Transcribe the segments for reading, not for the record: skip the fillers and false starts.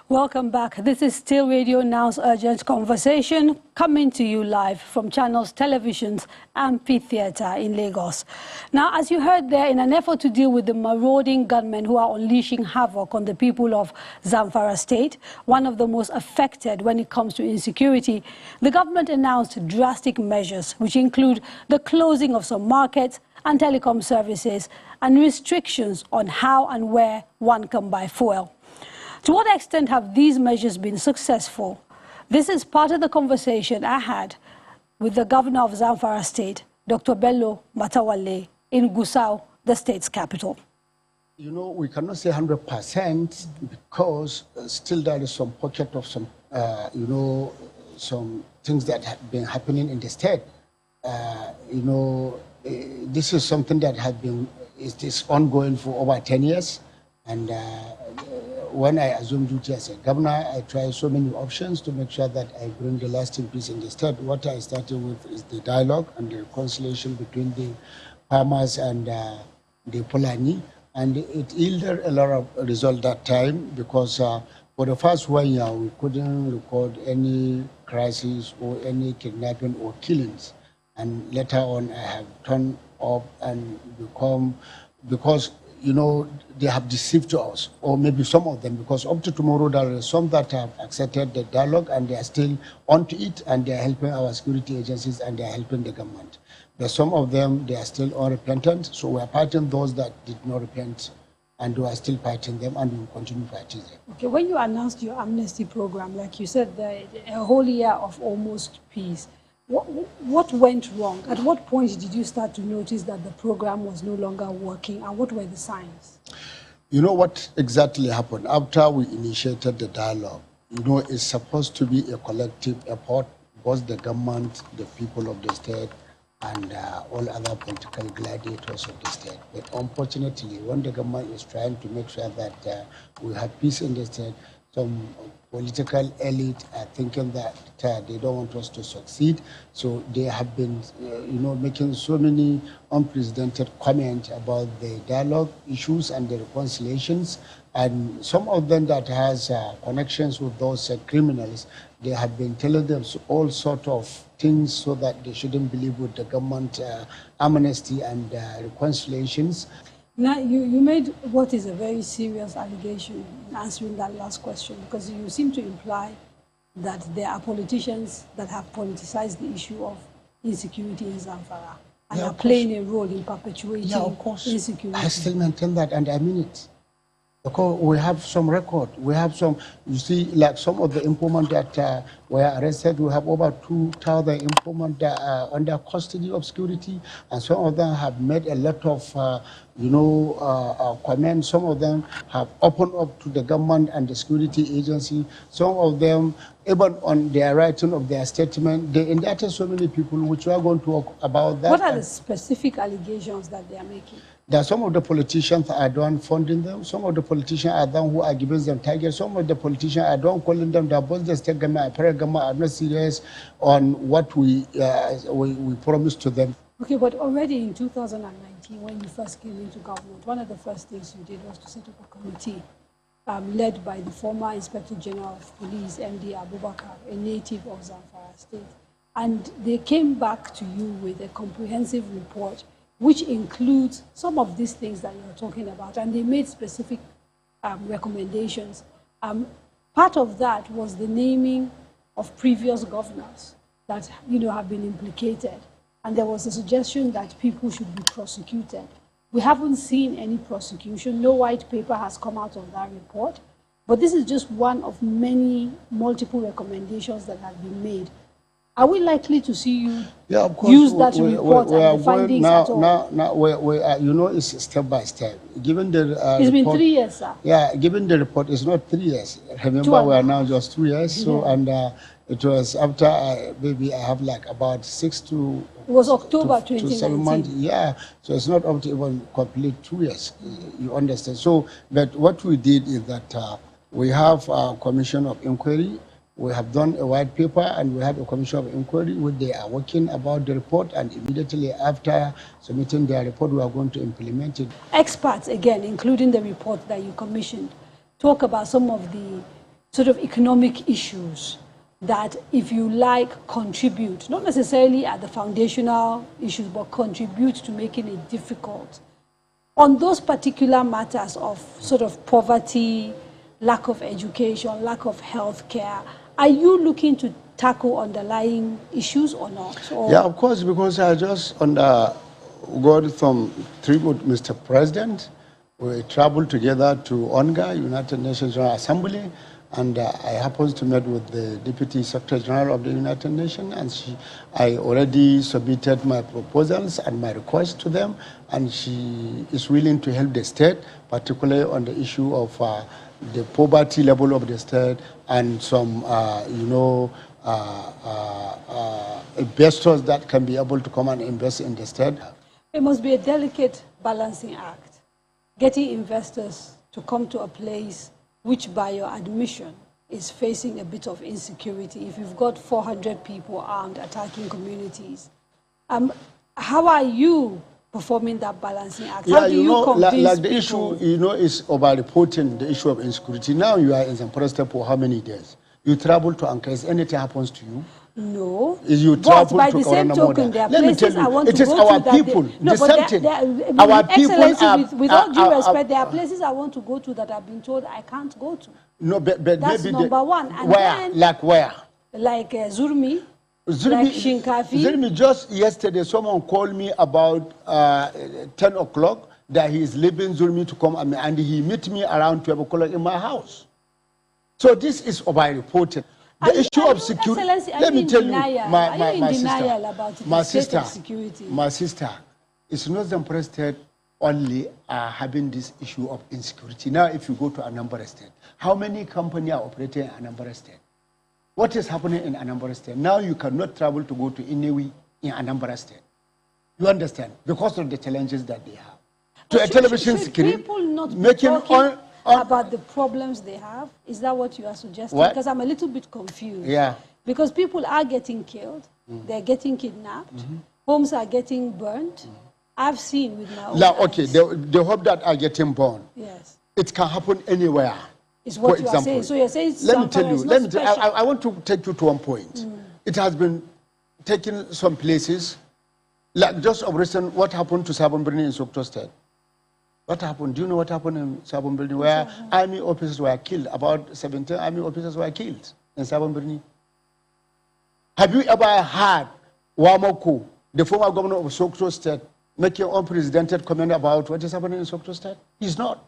Welcome back. This is still Radio Now's Urgent Conversation, coming to you live from Channels Television's Amphitheatre in Lagos. Now, as you heard there, in an effort to deal with the marauding gunmen who are unleashing havoc on the people of Zamfara State, one of the most affected when it comes to insecurity, the government announced drastic measures, which include the closing of some markets and telecom services and restrictions on how and where one can buy fuel. To what extent have these measures been successful? This is part of the conversation I had with the governor of Zamfara State, Dr. Bello Matawalle, in Gusau, the state's capital. You know, we cannot say 100% because still there is some pocket of some, some things that have been happening in the state. This is something that has been is ongoing for over 10 years. And when I assumed duty as a governor, I tried so many options to make sure that I bring the lasting peace in the state. What I started with is the dialogue and the reconciliation between the farmers and the Fulani. And it yielded a lot of result that time because for the first 1 year, we couldn't record any crisis or any kidnapping or killings. And later on, I have turned up and become, because they have deceived us, or maybe some of them, because up to tomorrow there are some that have accepted the dialogue and they are still onto it and they are helping our security agencies and they are helping the government. But some of them, they are still unrepentant, so we are fighting those that did not repent and we are still fighting them and we will continue fighting them. Okay, when you announced your amnesty program, like you said, a whole year of almost peace, what went wrong? At what point did you start to notice that the program was no longer working, and what were the signs? You know what exactly happened? After we initiated the dialogue, it's supposed to be a collective effort, both the government, the people of the state, and all other political gladiators of the state. But unfortunately, when the government is trying to make sure that we have peace in the state, some political elite are thinking that they don't want us to succeed. So they have been, making so many unprecedented comments about the dialogue issues and the reconciliations. And some of them that has connections with those criminals, they have been telling them all sorts of things so that they shouldn't believe with the government amnesty and reconciliations. Now, you made what is a very serious allegation in answering that last question, because you seem to imply that there are politicians that have politicized the issue of insecurity in Zamfara and are playing a role in perpetuating insecurity. I still maintain that, and I mean it. Because we have some record. We have some, you see, like some of the informants that were arrested, we have over 2,000 informants that are under custody of security, and some of them have made a lot of, comments. Some of them have opened up to the government and the security agency. Some of them, even on their writing of their statement, they indicted so many people, which we are going to talk about that. What are the specific allegations that they are making? There are some of the politicians are the one funding them. Some of the politicians are the one who are giving them targets. Some of the politicians are the one calling them that both the state government and federal government are not serious on what we promised to them. Okay, but already in 2019, when you first came into government, one of the first things you did was to set up a committee led by the former Inspector General of Police, MD Abubakar, a native of Zamfara State. And they came back to you with a comprehensive report which includes some of these things that you're talking about, and they made specific recommendations. Part of that was the naming of previous governors that have been implicated, and there was a suggestion that people should be prosecuted. We haven't seen any prosecution. No white paper has come out of that report, but this is just one of many multiple recommendations that have been made. Are we likely to see you use that report and the findings at all? Now, it's step by step. Given the it's been 3 years, sir. Yeah, given the report, it's not 3 years. Remember, we are now just 2 years. So, and it was after maybe I have like about 6 to... It was October 2019. To 7 months, yeah. So it's not up to even complete 2 years. You understand? So, but what we did is that we have a commission of inquiry. We have done a white paper and we have a commission of inquiry where they are working about the report, and immediately after submitting their report, we are going to implement it. Experts, again, including the report that you commissioned, talk about some of the sort of economic issues that, if you like, contribute, not necessarily at the foundational issues, but contribute to making it difficult. On those particular matters of sort of poverty, lack of education, lack of health care, are you looking to tackle underlying issues or not? Or? Yeah, of course, because I just got some tribute, Mr. President. We traveled together to ONGA, United Nations General Assembly, and I happened to meet with the Deputy Secretary General of the United Nations, and I already submitted my proposals and my requests to them, and she is willing to help the state, particularly on the issue of the poverty level of the state and some, investors that can be able to come and invest in the state. It must be a delicate balancing act, getting investors to come to a place which, by your admission, is facing a bit of insecurity. If you've got 400 people armed attacking communities, how are you performing that balancing act? Yeah, how do you convince like the people? issue, is about reporting the issue of insecurity. Now you are in Zamfara for how many days? You travel to Ankara. Is anything happens to you? No. You but travel by to the same token, there are places I want to go to. It is our people. Our people. With all due respect, there are places I want to go to that I've been told I can't go to. No, but that's maybe number one. And where? then, like where? Like Zurmi. Like Shinkafi. Zurmi, just yesterday, someone called me about 10 o'clock that he is leaving Zurmi to come and he met me around 12 o'clock in my house. So this is about reporting. The issue of security. Let me tell you, my sister, it's not Zamfara State only having this issue of insecurity. Now, if you go to Anambra State, how many companies are operating in Anambra State? What is happening in Anambra State? Now you cannot travel to go to Inewi in Anambra State. You understand? Because of the challenges that they have. To a television screen, people not making about the problems they have? Is that what you are suggesting? Because I'm a little bit confused. Yeah. Because people are getting killed, they're getting kidnapped, homes are getting burnt. I've seen with my own eyes. Okay, the hope that are getting burned. Yes. It can happen anywhere. Is what you are saying. So you're saying let me tell you, I want to take you to one point. It has been taken some places, like just of recent, what happened to Sabon Birni in Sokoto State? What happened? Do you know what happened in Sabon Birni, where army officers were killed? About 17 army officers were killed in Sabon Birni. Have you ever heard Wamoko, the former governor of Sokoto State, making unprecedented comment about what is happening in Sokoto State? He's not.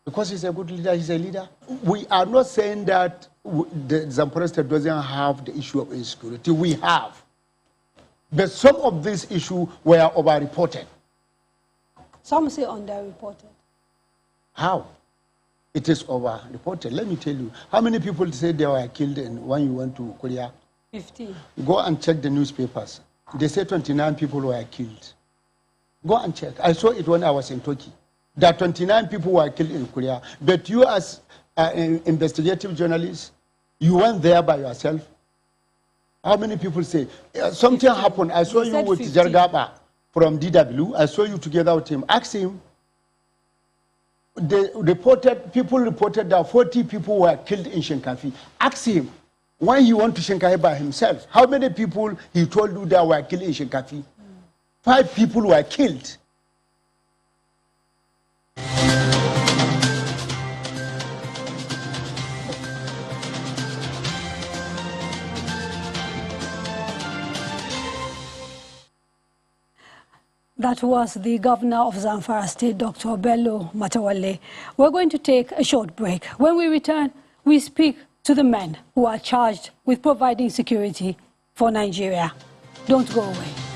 Because he's a good leader, he's a leader. We are not saying that the Zamfara State doesn't have the issue of insecurity. We have. But some of these issues were over-reported. Some say underreported. How? It is over-reported. Let me tell you. How many people say they were killed when you went to Korea? 15. Go and check the newspapers. They say 29 people were killed. Go and check. I saw it when I was in Turkey. That 29 people were killed in Korea. But you as an investigative journalist, you went there by yourself. How many people say? Something 15. Happened. I saw you with Jargaba from DW. I saw you together with him. Ask him. People reported that 40 people were killed in Shinkafi. Ask him why he went to Shinkafi by himself. How many people he told you that were killed in Shinkafi? 5 people were killed. That was the governor of Zamfara State, Dr. Bello Matawalle. We're going to take a short break. When we return, we speak to the men who are charged with providing security for Nigeria. Don't go away.